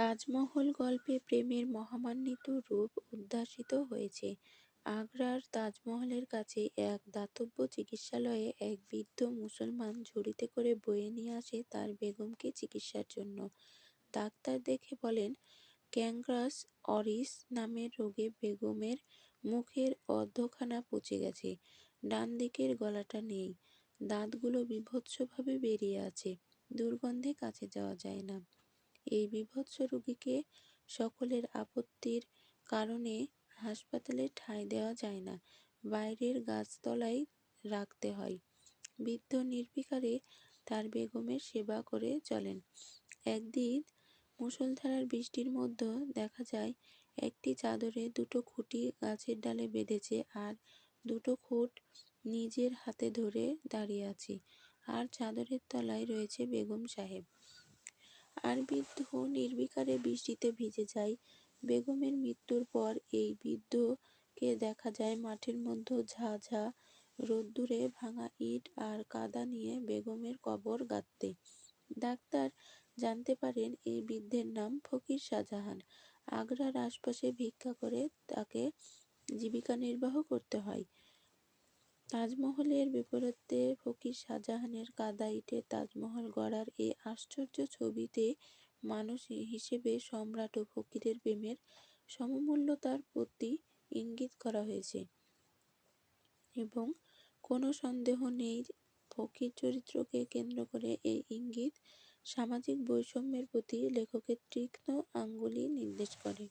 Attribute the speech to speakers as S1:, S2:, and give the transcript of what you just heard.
S1: তাজমহল গল্পে প্রেমের মহামান্বিত রূপ উদ্ভাসিত হয়েছে। আগ্রার তাজমহলের কাছে এক দাতব্য চিকিৎসালয়ে এক বৃদ্ধ মুসলমান ঝুড়িতে করে বয়ে নিয়ে আসে তার বেগমকে চিকিৎসার জন্য। ডাক্তার দেখে বলেন, ক্যাংক্রাস অরিস নামের রোগে বেগমের মুখের অর্ধখানা পচে গেছে, ডান দিকের গলাটা নেই, দাঁতগুলো বীভৎসভাবে বেরিয়ে আছে, দুর্গন্ধে কাছে যাওয়া যায় না। এই বীভৎস রোগীকে সকলের আপত্তির কারণে হাসপাতালে ঠাঁই দেওয়া যায় না, বাইরের গাছতলায় রাখতে হয়। বৃদ্ধ নির্বিকারে তার বেগমের সেবা করে চলেন। একদিন মুষলধারার বৃষ্টির মধ্যে দেখা যায় একটি চাদরে দুটো খুঁটি গাছের ডালে বেঁধেছে আর দুটো খুঁট নিজের হাতে ধরে দাঁড়িয়ে আছে, আর চাদরের তলায় রয়েছে বেগম সাহেব। আর বৃদ্ধ নির্বিকারে বৃষ্টিতে ভিজে যায়। বেগমের মৃত্যুর পর এই বৃদ্ধকে দেখা যায় মাঠের মধ্যে ঝাঁ ঝাঁ রোদ্দুরে ভাঙা ইট আর কাদা নিয়ে বেগমের কবর গাঁথতে। ডাক্তার জানতে পারেন এই বৃদ্ধের নাম ফকির শাহজাহান। আগ্রার আশপাশে ভিক্ষা করে তাকে জীবিকা নির্বাহ করতে হয়। তাজমহলের বিপরীতে ফকির শাহজাহানের কাদা ইটের তাজমহল গড়ার এই আশ্চর্য ছবিতে মানুষ হিসেবে সম্রাট ও ফকিরের প্রেমের সমমূল্যতার প্রতি ইঙ্গিত করা হয়েছে। এবং কোনো সন্দেহ নেই, ফকির চরিত্রকে কেন্দ্র করে এই ইঙ্গিত সামাজিক বৈষম্যের প্রতি লেখকের তীক্ষ্ণ আঙ্গুলি নির্দেশ করে।